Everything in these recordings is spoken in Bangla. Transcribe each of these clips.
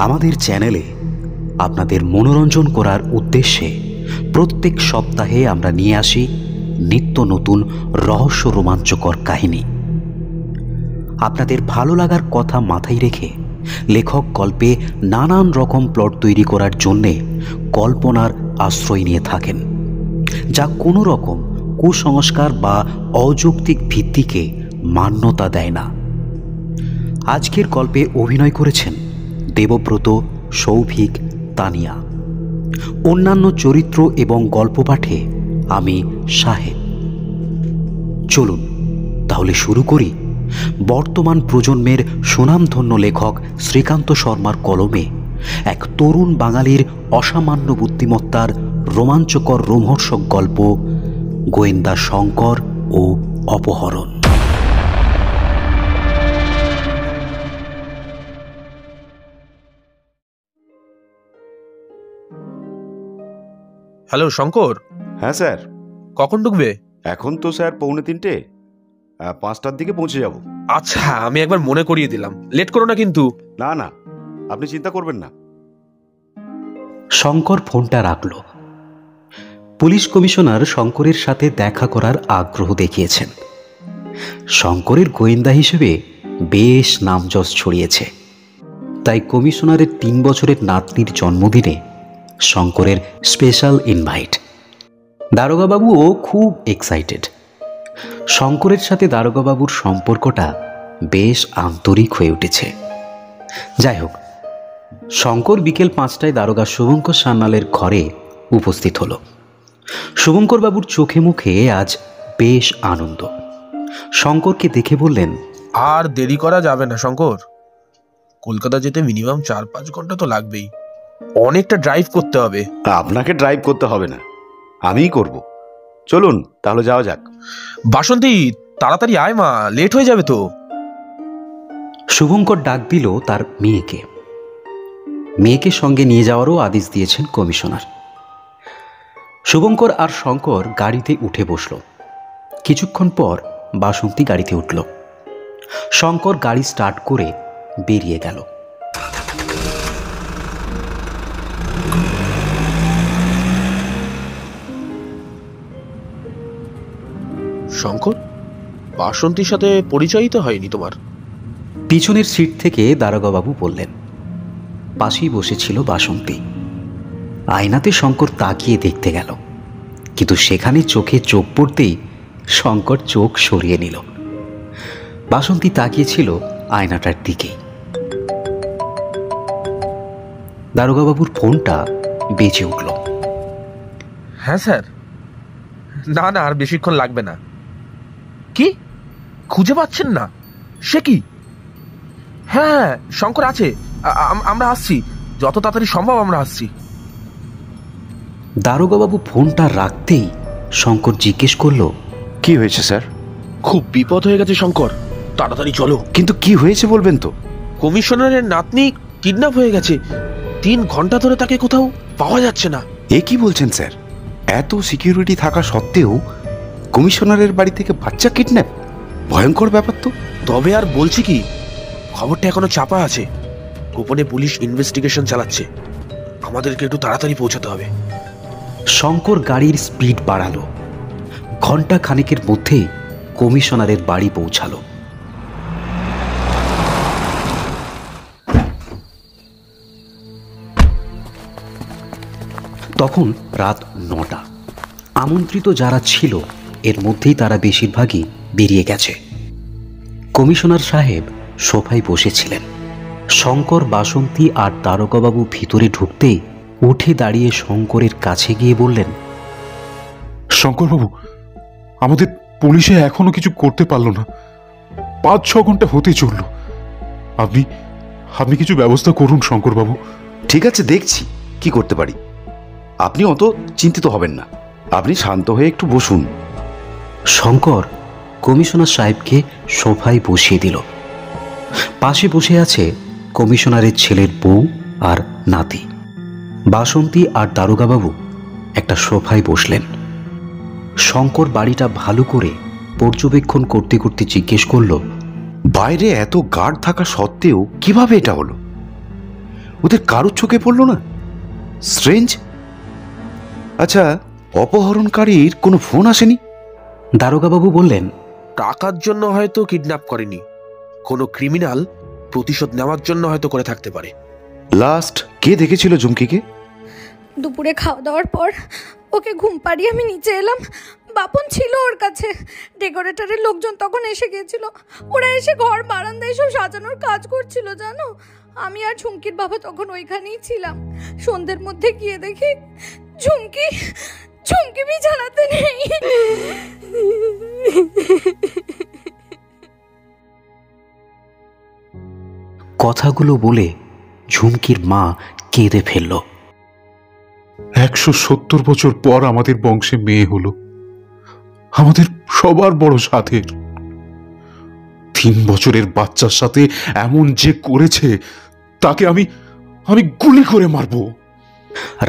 আমাদের চ্যানেলে আপনাদের মনোরঞ্জন করার উদ্দেশ্যে প্রত্যেক সপ্তাহে আমরা নিয়ে আসি নিত্য নতুন রহস্য রোমাঞ্চকর কাহিনী। আপনাদের ভালো লাগার কথা মাথায় রেখে লেখক গল্পে নানান রকম প্লট তৈরি করার জন্যে কল্পনার আশ্রয় নিয়ে থাকেন, যা কোনো রকম কুসংস্কার বা অযৌক্তিক ভিত্তিকে মান্যতা দেয় না। আজকের গল্পে অভিনয় করেছেন দেবব্রত, সৌভিক, তানিয়া। অন্যান্য চরিত্র এবং গল্প পাঠে আমি সাহেব। চলুন তাহলে শুরু করি বর্তমান প্রজন্মের সুনামধন্য লেখক শ্রীকান্ত শর্মার কলমে এক তরুণ বাঙালির অসামান্য বুদ্ধিমত্তার রোমাঞ্চকর রোমহর্ষক গল্প গোয়েন্দা শঙ্কর ও অপহরণ। হ্যালো শঙ্কর। হ্যাঁ স্যার। কখন ঢুকবে? এখন তো স্যার 4:45, 5টার দিকে পৌঁছে যাব। আচ্ছা, আমি একবার মনে করিয়ে দিলাম, লেট করো না কিন্তু। না না, আপনি চিন্তা করবেন না। শঙ্কর ফোনটা রাখল। পুলিশ কমিশনার শঙ্করের সাথে দেখা করার আগ্রহ দেখিয়েছেন। শঙ্করের গোয়েন্দা হিসেবে বেশ নামযশ ছড়িয়েছে, তাই কমিশনারের 3 বছরের নাতনির জন্মদিনে শঙ্করের স্পেশাল ইনভাইট। দারোগাবাবুও খুব এক্সাইটেড। শঙ্করের সাথে দারোগাবাবুর সম্পর্কটা বেশ আন্তরিক হয়ে উঠেছে। যাই হোক, শঙ্কর বিকেল 5টায় দারোগা শুভঙ্কর সান্যালের ঘরে উপস্থিত হল। শুভঙ্করবাবুর চোখে মুখে আজ বেশ আনন্দ। শঙ্করকে দেখে বললেন, আর দেরি করা যাবে না শঙ্কর, কলকাতা যেতে মিনিমাম 4-5 ঘন্টা তো লাগবেই, অনেকটা ড্রাইভ করতে হবে। আপনাকে ড্রাইভ করতে হবে না, আমিই করব। চলুন তাহলে যাওয়া যাক। বাসন্তী, তাড়াতাড়ি আয় মা, লেট হয়ে যাবে তো। শুভঙ্কর ডাক দিল তার মেয়েকে। মেয়েকে সঙ্গে নিয়ে যাওয়ারও আদেশ দিয়েছেন কমিশনার। শুভঙ্কর আর শঙ্কর গাড়িতে উঠে বসল। কিছুক্ষণ পর বাসন্তী গাড়িতে উঠল। শঙ্কর গাড়ি স্টার্ট করে বেরিয়ে গেল। শঙ্কর, বাসন্তীর সাথে পরিচয়ই তো হয়নি তোমার। পিছনের সিট থেকে দারোগাবাবু বললেন। পাশেই বসেছিল বাসন্তী। আয়নাতে শঙ্কর তাকিয়ে দেখতে গেল, কিন্তু সেখানে চোখে চোখ পড়তেই শঙ্কর চোখ সরিয়ে নিল। বাসন্তী তাকিয়েছিল আয়নাটার দিকেই। দারোগাবাবুর ফোনটা বেজে উঠল। হ্যাঁ স্যার। না না, আর বেশিক্ষণ লাগবে না। কি খুঁজে পাচ্ছেন না? সে কি? হ্যাঁ, শঙ্কর আছে, আমরা আসছি, যত তাড়াতাড়ি সম্ভব আমরা আসছি। দারোগাবাবু ফোনটা রাখতেই শঙ্কর জিজ্ঞেস করল, কি হয়েছে স্যার? খুব বিপদ হয়ে গেছে শঙ্কর, তাড়াতাড়ি চলো। কিন্তু কি হয়েছে বলবেন তো? কমিশনারের নাতনি কিডন্যাপ হয়ে গেছে। 3 ঘন্টা ধরে তাকে কোথাও পাওয়া যাচ্ছে না। এ কি বলছেন স্যার? এত সিকিউরিটি থাকা সত্ত্বেও কমিশনারের বাড়ি থেকে বাচ্চা কিডন্যাপ? ভয়ঙ্কর ব্যাপার তো। তবে আর বলছি কি, খবরটা এখনো চাপা আছে। গোপনে পুলিশ ইনভেস্টিগেশন চালাচ্ছে, আমাদেরকে একটু তাড়াতাড়ি পৌঁছাতে হবে। শঙ্কর গাড়ির স্পিড বাড়ালো। ঘন্টা খানেকের মধ্যে কমিশনারের বাড়ি পৌঁছালো। তখন রাত 9টা। আমন্ত্রিত যারা ছিল এর মধ্যেই তারা বেশিরভাগই বেরিয়ে গেছে। কমিশনার সাহেব সোফায় বসেছিলেন। শঙ্কর, বাসন্তী আর দারোগাবাবু ভিতরে ঢুকতেই উঠে দাঁড়িয়ে শঙ্করের কাছে গিয়ে বললেন, শঙ্করবাবু, আমাদের পুলিশে এখনো কিছু করতে পারল না। 5-6 ঘন্টা হতে চলল। আপনি কিছু ব্যবস্থা করুন শঙ্করবাবু। ঠিক আছে, দেখছি কি করতে পারি। আপনি অত চিন্তিত হবেন না, আপনি শান্ত হয়ে একটু বসুন। শঙ্কর কমিশনার সাহেবকে সোফায় বসিয়ে দিল। পাশে বসে আছে কমিশনারের ছেলের বউ আর নাতি। বাসন্তী আর দারোগাবাবু একটা সোফায় বসলেন। শঙ্কর বাড়িটা ভালো করে পর্যবেক্ষণ করতে করতে জিজ্ঞেস করল, বাইরে এত গার্ড থাকা সত্ত্বেও কিভাবে এটা হলো? ওদের কারোর চোখে পড়ল না? স্ট্রেঞ্জ। আচ্ছা, অপহরণকারীর কোনো ফোন আসেনি? দারোগাবাবু বললেন, টাকার জন্য হয়তো কিডন্যাপ করেনি, কোনো ক্রিমিনাল প্রতিশোধ নেওয়ার জন্য হয়তো করে থাকতে পারে। লাস্ট কে দেখেছিল ঝুমকিকে? দুপুরে খাওয়া দাওয়ার পর ওকে ঘুম পাড়িয়ে আমি নিচে এলাম। বাপন ছিল ওর কাছে। ডেকোরেটরের লোকজন তখন এসে গিয়েছিল। ওরা এসে ঘর বারান্দায় সব সাজানোর কাজ করছিল জানো। আমি আর ঝুমকির বাবা তখন ওইখানেই ছিলাম। সন্ধ্যের মধ্যে গিয়ে দেখি ঝুমকি বিছানাতে নেই। কথাগুলো বলে ঝুমকির মা কেঁদে ফেলল। 170 বছর পর আমাদের বংশে মেয়ে হলো, আমাদের সবার বড় সাধের। 3 বছরের বাচ্চার সাথে এমন যে করেছে তাকে আমি গুলি করে মারবো।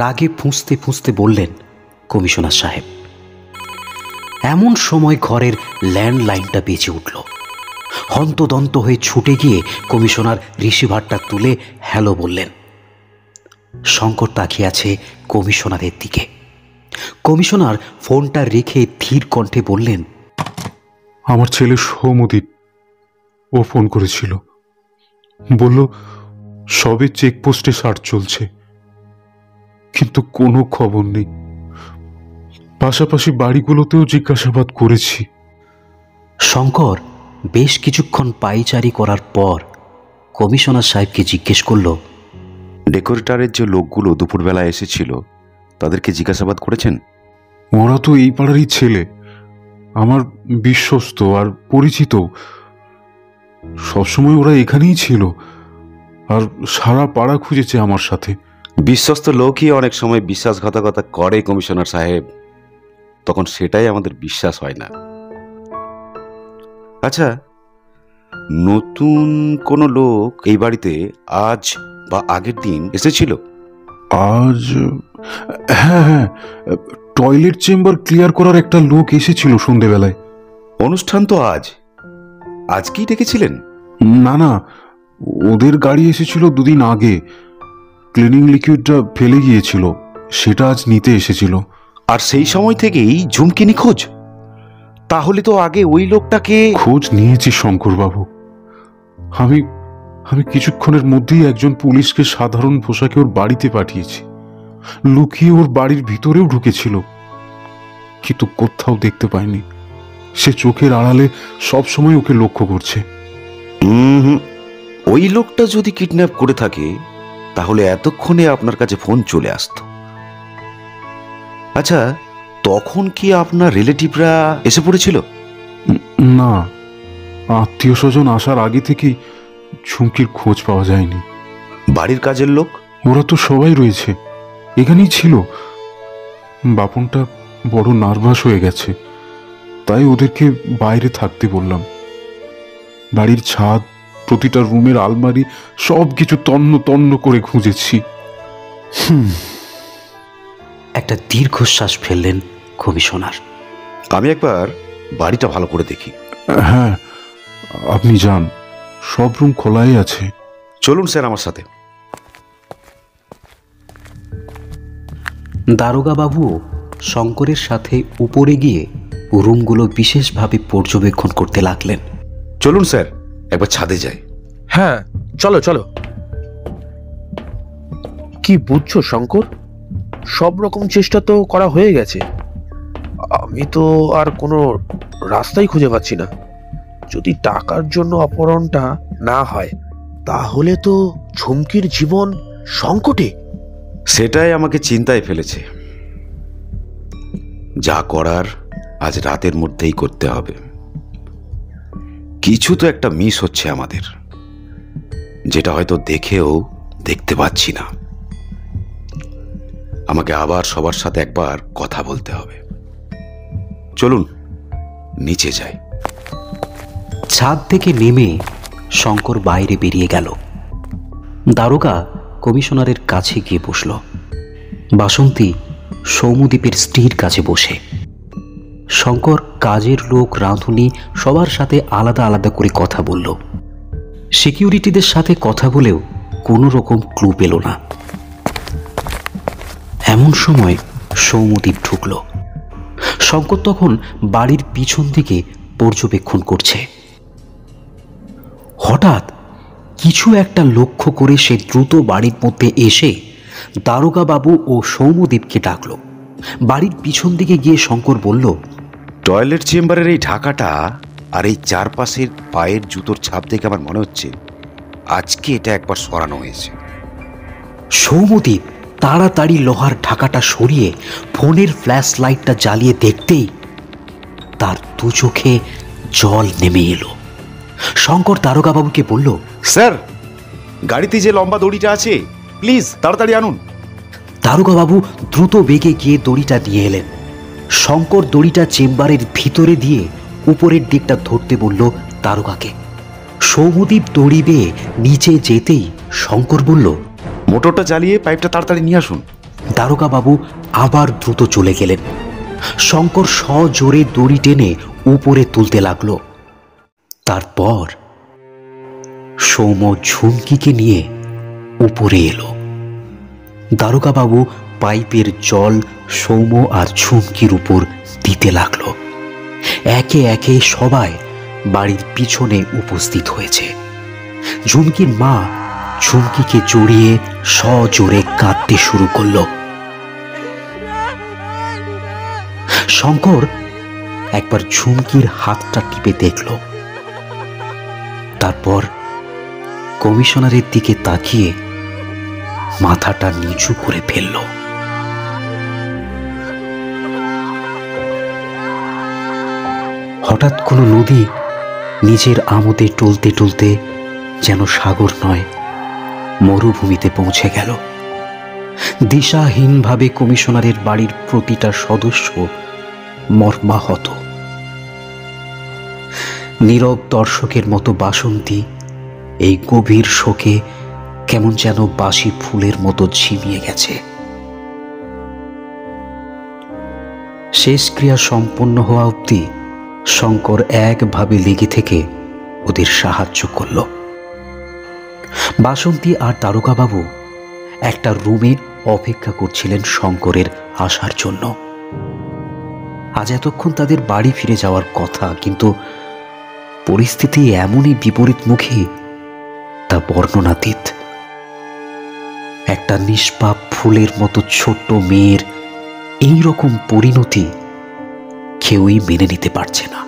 রাগে ফুঁসতে ফুঁসতে বললেন কমিশনার সাহেব। এমন সময় ঘরের ল্যান্ডলাইনটা বেজে উঠল। হন্তদন্ত হয়ে ছুটে গিয়ে কমিশনার রিসিভারটা তুলে হ্যালো বললেন। শঙ্কর তাকিয়ে আছে কমিশনারের দিকে। কমিশনার ফোনটা রেখে ধীর কণ্ঠে বললেন, আমার ছেলে সৌমদীপ, ও ফোন করেছিল, বলল সবে চেকপোস্টে সার্চ চলছে, কিন্তু কোনো খবর নেই। পাশাপাশি বাড়িগুলোতেও জিজ্ঞাসাবাদ করেছি। শঙ্কর বেশ কিছুক্ষণ পায়চারি করার পর কমিশনার সাহেবকে জিজ্ঞেস করল, ডেকোরেটরের যে লোকগুলো দুপুরবেলা এসেছিল তাদেরকে জিজ্ঞাসাবাদ করেছেন? ওরা তো এই পাড়ারই ছেলে, আমার বিশ্বস্ত আর পরিচিত। সবসময় ওরা এখানেই ছিল, আর সারা পাড়া খুঁজেছে আমার সাথে। বিশ্বস্ত লোকই অনেক সময় বিশ্বাসঘাতকতা করে কমিশনার সাহেব, তখন সেটাই আমাদের বিশ্বাস হয় না। আচ্ছা, নতুন কোনো লোক এই বাড়িতে আজ বা আগের দিন এসেছিল? আজ? হ্যাঁ, টয়লেট চেম্বার ক্লিয়ার করার একটা লোক এসেছিল সন্ধেবেলায়। অনুষ্ঠান তো আজ কি ডেকেছিলেন? না, ওদের গাড়ি এসেছিল 2 দিন আগে। ক্লিনিং লিকুইডটা ফেলে গিয়েছিল, সেটা আজ নিতে এসেছিল। আর সেই সময় থেকেই ঝুমকি নিখোঁজ? তাহলে তো আগে ওই লোকটাকে... খোঁজ নিয়েছি শঙ্করবাবু। আমি কিছুক্ষণের মধ্যেই একজন পুলিশকে সাধারণ পোশাকে ওর বাড়িতে পাঠিয়েছি। লুকিয়ে ওর বাড়ির ভিতরেও ঢুকেছিল, কিন্তু কোথাও দেখতে পাইনি। সে চোখের আড়ালে সবসময় ওকে লক্ষ্য করছে। ওই লোকটা যদি কিডন্যাপ করে থাকে তাহলে এতক্ষণে আপনার কাছে ফোন চলে আসতো। আচ্ছা, তখন কি আপনার রিলেটিভরা এসে পড়েছিল? না, আত্মীয় স্বজন আসার আগে থেকেই ঝুমকির খোঁজ পাওয়া যায়নি। বাড়ির কাজের লোক? ওরা তো সবাই রয়েছে, এখানেই ছিল। বাপনটা বড় নার্ভাস হয়ে গেছে, তাই ওদেরকে বাইরে থাকতে বললাম। বাড়ির ছাদ, প্রতিটা রুমের আলমারি, সবকিছু তন্ন তন্ন করে খুঁজেছি। একটা দীর্ঘশ্বাস ফেললেন কমিশনার। আমি একবার বাড়িটা ভালো করে দেখি। হ্যাঁ, আপনি যান, সব রুম খোলাই আছে। চলুন স্যার আমার সাথে। দারোগাবাবুও শঙ্করের সাথে উপরে গিয়ে রুমগুলো বিশেষভাবে পর্যবেক্ষণ করতে লাগলেন। চলুন স্যার, একবার ছাদে যাই। হ্যাঁ, চলো চলো। কি বুঝছো শঙ্কর, সব রকম চেষ্টা তো করা হয়ে গেছে। আমি তো আর কোনো রাস্তাই খুঁজে পাচ্ছি না। যদি টাকার জন্য অপহরণটা না হয় তাহলে তো ঝুমকির জীবন সংকটে। সেটাই আমাকে চিন্তায় ফেলেছে। যা করার আজ রাতের মধ্যেই করতে হবে। কিছু তো একটা মিস হচ্ছে আমাদের, যেটা হয়তো দেখেও দেখতে পাচ্ছি না। আমাকে আবার সবার সাথে একবার কথা বলতে হবে। চলুন নিচে যাই। ছাদ থেকে নেমে শঙ্কর বাইরে বেরিয়ে গেল। দারোগা কমিশনারের কাছে গিয়ে বসল। বাসন্তী সৌমদ্বীপের স্ত্রীর কাছে বসে। শঙ্কর কাজের লোক, রাঁধুনি সবার সাথে আলাদা আলাদা করে কথা বলল। সিকিউরিটিদের সাথে কথা বলেও কোনো রকম ক্লু পেল না। এমন সময় সৌম্যদীপ ঢুকল। শঙ্কর তখন বাড়ির পিছন দিকে পর্যবেক্ষণ করছে। হঠাৎ কিছু একটা লক্ষ্য করে সে দ্রুত বাড়ির মধ্যে এসে দারোগা বাবু ও সৌম্যদীপকে ডাকল। বাড়ির পিছন দিকে গিয়ে শঙ্কর বলল, টয়লেট চেম্বারের এই ঢাকাটা আর এই চারপাশের পায়ের জুতোর ছাপ দেখে আমার মনে হচ্ছে আজকে এটা একবার সরানো হয়েছে। সৌম্যদীপ তাড়াতাড়ি লোহার ঢাকাটা সরিয়ে ফোনের ফ্ল্যাশ লাইটটা জ্বালিয়ে দেখতেই তার দু চোখে জল নেমে এলো। শঙ্কর দারোগা বাবুকে বলল, স্যার, গাড়িতে যে লম্বা দড়িটা আছে প্লিজ তাড়াতাড়ি আনুন। দারোগা বাবু দ্রুত বেগে গিয়ে দড়িটা নিয়ে এলেন। শঙ্কর দড়িটা চেম্বারের ভিতরে দিয়ে উপরের দিকটা ধরতে বলল দারোগাকে। সৌম্যদীপ দড়ি বেয়ে নিচে যেতেই শঙ্কর বলল, মোটরটা জ্বালিয়ে পাইপটা তাড়াতাড়ি নিয়ে আসুন। দারোগা বাবু আবার দ্রুত চলে গেলেন। শঙ্কর সজোরে দড়ি টেনে উপরে তুলতে লাগলো। তারপর সৌম্য ঝুমকিকে নিয়ে উপরে এলো। দারোগা বাবু পাইপের জল সৌম্য আর ঝুমকির উপর দিতে লাগলো। একে একে সবাই বাড়ির পিছনে উপস্থিত হয়েছে। ঝুমকির মা ঝুমকিকে জড়িয়ে সজোরে কাঁদতে শুরু করলো। শঙ্কর একবার ঝুমকির হাতটা টিপে দেখল, তারপর কমিশনারের দিকে তাকিয়ে মাথাটা নিচু করে ফেলল। হঠাৎ কোনো নদী নিজের আমোদে টলতে টলতে যেন সাগর নয় মরুভূমিতে পৌঁছে গেল। দিশাহীনভাবে কমিশনারের বাড়ির প্রতিটা সদস্য মর্মাহত। নীরব দর্শকের মতো বাসন্তী এই গভীর শোকে কেমন যেন বাসি ফুলের মতো ঝিমিয়ে গেছে। শেষ ক্রিয়া সম্পন্ন হওয়া অবধি শঙ্কর একভাবে লেগে থেকে ওদের সাহায্য করল। বাসন্তী আর দারোগা বাবু একটা রুমে অপেক্ষা করছিলেন শঙ্করের আসার জন্য। আজ এতক্ষণ তাদের বাড়ি ফিরে যাওয়ার কথা, কিন্তু পরিস্থিতি এমনই বিপরীতমুখী তা বর্ণনাতীত। একটা নিষ্পাপ ফুলের মতো ছোট্ট মেয়ের এই রকম পরিণতি কেউই মেনে নিতে পারছে না।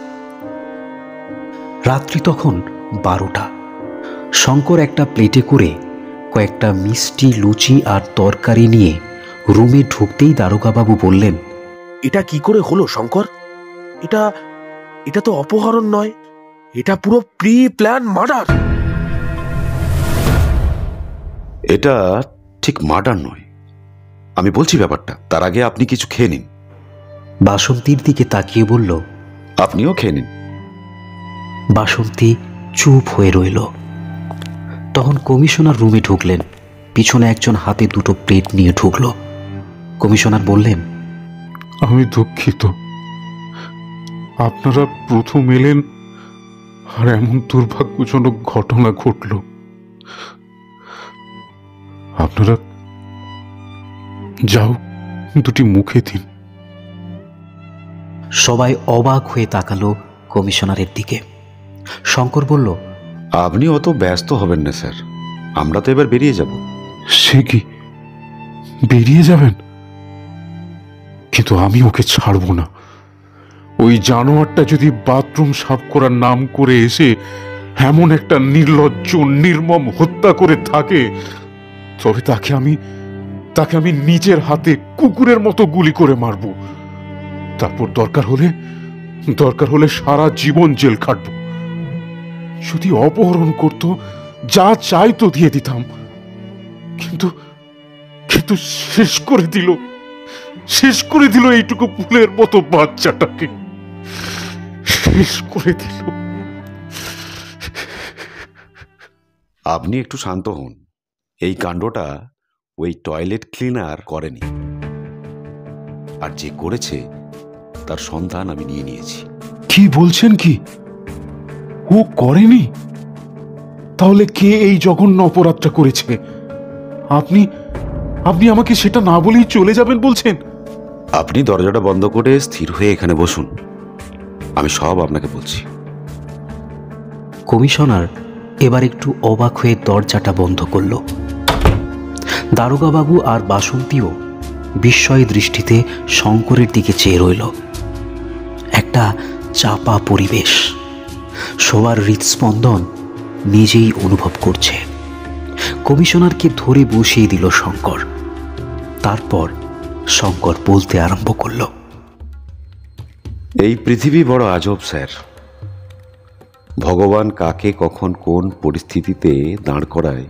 রাত্রি তখন 12টা। শঙ্কর একটা প্লেটে করে কয়েকটা মিষ্টি, লুচি আর তরকারি নিয়ে রুমে ঢুকতেই দারোগাবাবু বললেন, এটা কি করে হলো শঙ্কর? এটা এটা তো অপহরণ নয়, এটা পুরো প্রি প্ল্যান মার্ডার। এটা ঠিক মার্ডার নয়, আমি বলছি ব্যাপারটা। তার আগে আপনি কিছু খেয়ে নিন। বাসন্তীর দিকে তাকিয়ে বলল, আপনিও খেয়ে নিন। বাসন্তী চুপ হয়ে রইল। তখন কমিশনার রুমে ঢুকলেন। পিছনে একজন হাতে দুটো প্লেট নিয়ে ঢুকল। কমিশনার বললেন, আমি দুঃখিত, আপনারা প্রথম এলেন আর এমন দুর্ভাগ্যজনক ঘটনা ঘটল। আপনারা যাও, দুটি মুখে দিন। সবাই অবাক হয়ে তাকালো কমিশনারের দিকে। শঙ্কর বলল, আপনি অত ব্যস্ত হবেন না স্যার, আমরা তো এবার বেরিয়ে যাব। সে কি, বেরিয়ে যাবেন? কিন্তু আমি ওকে ছাড়ব না। ওই জানোয়ারটা যদি বাথরুম সাফ করার নাম করে এসে এমন একটা নির্লজ্জ নির্মম হত্যা করে থাকে, তবে তাকে আমি নিজের হাতে কুকুরের মতো গুলি করে মারব। তারপর দরকার হলে সারা জীবন জেল খাটব। যদি অপহরণ করত, যা চাইতো দিয়ে দিতাম, কিন্তু শেষ করে দিল এইটুকু ফুলের মতো বাচ্চাটাকে। শেষ করে দিল। আপনি একটু শান্ত হন। এই কাণ্ডটা ওই টয়লেট ক্লিনার করেনি, আর যে করেছে তার সন্ধান আমি নিয়ে নিয়েছি। কি বলছেন? কি, ও করেনি? তাহলে কে এই জঘন্য অপরাধটা করেছে? আপনি আপনি আমাকে সেটা না বলেই চলে যাবেন বলছেন? আপনি দরজাটা বন্ধ করে স্থির হয়ে এখানে বসুন, আমি সব আপনাকে বলছি। কমিশনার এবার একটু অবাক হয়ে দরজাটা বন্ধ করল। দারোগাবাবু আর বাসন্তীও বিস্ময় দৃষ্টিতে শঙ্করের দিকে চেয়ে রইল। একটা চাপা পরিবেশ, সবার হৃদস্পন্দন নিজেই অনুভব করছে। কমিশনারকে ধরে বসিয়ে দিল শঙ্কর। তারপর শঙ্কর বলতে আরম্ভ করল। এই পৃথিবী বড় আজব স্যার। ভগবান কাকে কখন কোন পরিস্থিতিতে দাঁড় করায়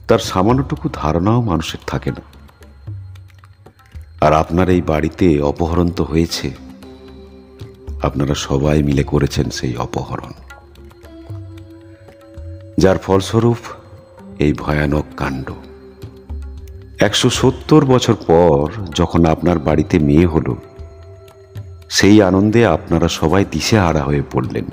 তার সামান্যটুকু ধারণাও মানুষের থাকে না। আর আপনার এই বাড়িতে অপহরণ তো হয়েছে, আপনারা সবাই মিলে করেছেন সেই অপহরণ, যার ফলস্বরূপ এই ভয়ানক কাণ্ড। 170 বছর পর যখন আপনার বাড়িতে মেয়ে হলো, সেই আনন্দে আপনারা সবাই দিশেহারা হয়ে পড়লেন।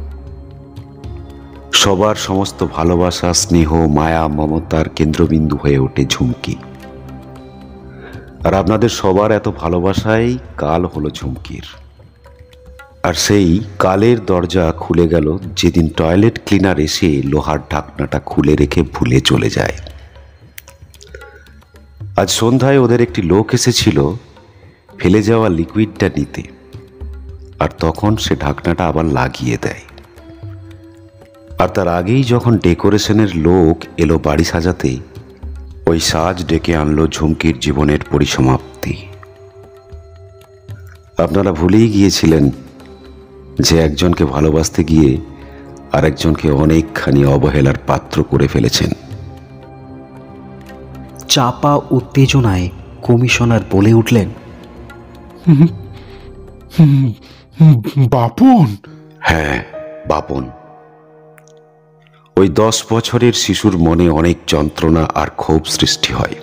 সবার সমস্ত ভালোবাসা, স্নেহ, মায়া, মমতার কেন্দ্রবিন্দু হয়ে ওঠে ঝুমকি। আর আপনাদের সবার এত ভালোবাসাই কাল হলো ঝুমকির। আর সেই কালের দরজা খুলে গেল যেদিন টয়লেট ক্লিনার এসে লোহার ঢাকনাটা খুলে রেখে ভুলে চলে যায়। আজ সন্ধ্যায় ওদের একটি লোক এসেছিল ফেলে যাওয়া লিকুইডটা নিতে, আর তখন সে ঢাকনাটা আবার লাগিয়ে দেয়। আর তার আগেই যখন ডেকোরেশনের লোক এলো বাড়ি সাজাতে, ওই সাজ ডেকে আনলো ঝুমকির জীবনের পরিসমাপ্তি। আপনারা ভুলেই গিয়েছিলেন যে একজনকে ভালোবাসতে গিয়ে আরেকজনকে অনেকখানি অবহেলার পাত্র করে ফেলেছেন। চাপা উত্তেজনায় কমিশনার বলে উঠলেন, বাপন? হ্যাঁ, বাপন। ওই 10 বছরের শিশুর মনে অনেক যন্ত্রণা আর ক্ষোভ সৃষ্টি হয়,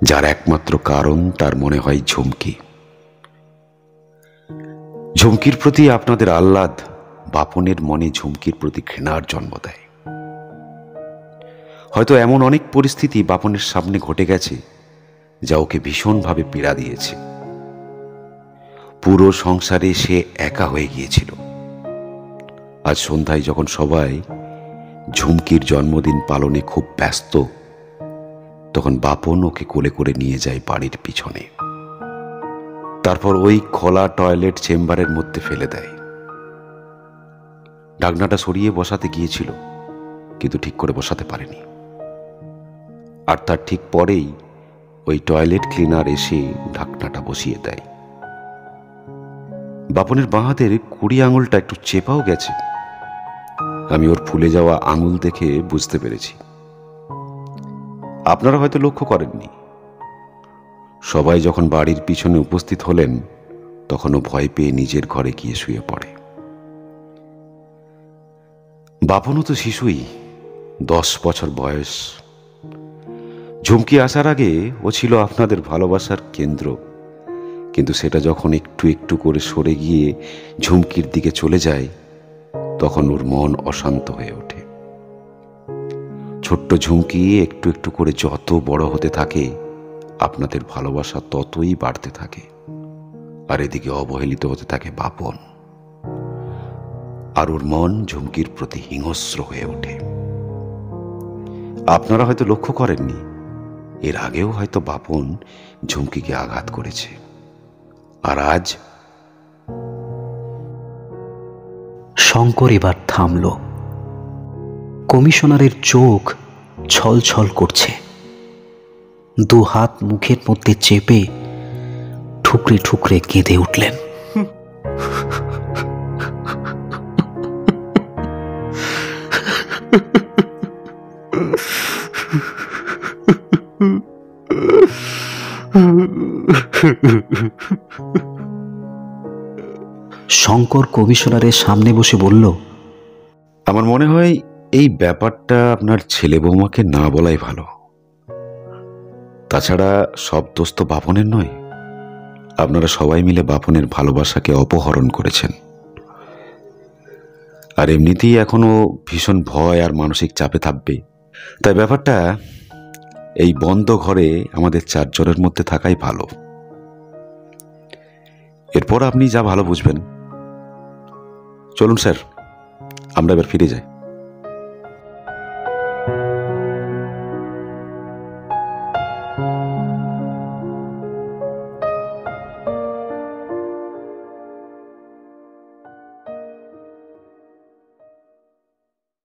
যার একমাত্র কারণ তার মনে হয় ঝুমকি। ঝুমকির প্রতি আপনাদের আহ্লাদ বাপনের মনে ঝুমকির প্রতি ঘৃণার জন্ম দেয়। হয়তো এমন অনেক পরিস্থিতি বাপনের সামনে ঘটে গেছে যা ওকে ভীষণভাবে পীড়া দিয়েছে। পুরো সংসারে সে একা হয়ে গিয়েছিল। আজ সন্ধ্যায় যখন সবাই ঝুমকির জন্মদিন পালনে খুব ব্যস্ত, তখন বাপন ওকে কোলে করে নিয়ে যায় বাড়ির পিছনে। তারপর ওই খোলা টয়লেট চেম্বারের মধ্যে ফেলে দেয়। ঢাকনাটা সরিয়ে বসাতে গিয়েছিল, কিন্তু ঠিক করে বসাতে পারেনি। আর তার ঠিক পরেই ওই টয়লেট ক্লিনার এসে ঢাকনাটা বসিয়ে দেয়। বাপনের বাঁ হাতের 20 আঙুলটা একটু চেপাও গেছে। আমি ওর ফুলে যাওয়া আঙুল দেখে বুঝতে পেরেছি। আপনারা হয়তো লক্ষ্য করেননি, সবাই যখন বাড়ির পিছনে উপস্থিত হলেন তখনও ভয় পেয়ে নিজের ঘরে গিয়ে শুয়ে পড়ে। বাপনও তো শিশুই, 10 বছর বয়স। ঝুমকি আসার আগে ও ছিল আপনাদের ভালোবাসার কেন্দ্র, কিন্তু সেটা যখন একটু একটু করে সরে গিয়ে ঝুমকির দিকে চলে যায়, তখন ওর মন অশান্ত হয়ে ওঠে। ছোট্ট ঝুমকি একটু একটু করে যত বড় হতে থাকে, আপনাদের ভালোবাসা ততই বাড়তে থাকে। আর এদিকে অবহেলিত হতে থাকে বাপন, আর ওর মন ঝুমকির প্রতি হিংস্র হয়ে ওঠে। আপনারা হয়তো লক্ষ্য করেননি, এর আগেও হয়তো বাপন ঝুমকিকে আঘাত করেছে। আর আজ শঙ্কর এবার থামল। কমিশনারের চোখ ছলছল করছে। 2 হাত মুখের মধ্যে চেপে ঠুকরে ঠুকরে কেঁদে উঠলেন। শঙ্কর কমিশনারের সামনে বসে বলল, আমার মনে হয় এই ব্যাপারটা আপনার ছেলে বৌমাকে না বলাই ভালো। তাছাড়া সব দোষ তো বাপনের নয়। আপনারা সবাই মিলে বাপনের ভালোবাসাকে অপহরণ করেছেন। আর এমনিতেই এখনো ভীষণ ভয় আর মানসিক চাপে থাকবে, তাই ব্যাপারটা এই বন্ধ ঘরে আমাদের 4 জনের মধ্যে থাকাই ভালো। এরপর আপনি যা ভালো বুঝবেন। চলুন স্যার, আমরা এবার ফিরে যাই।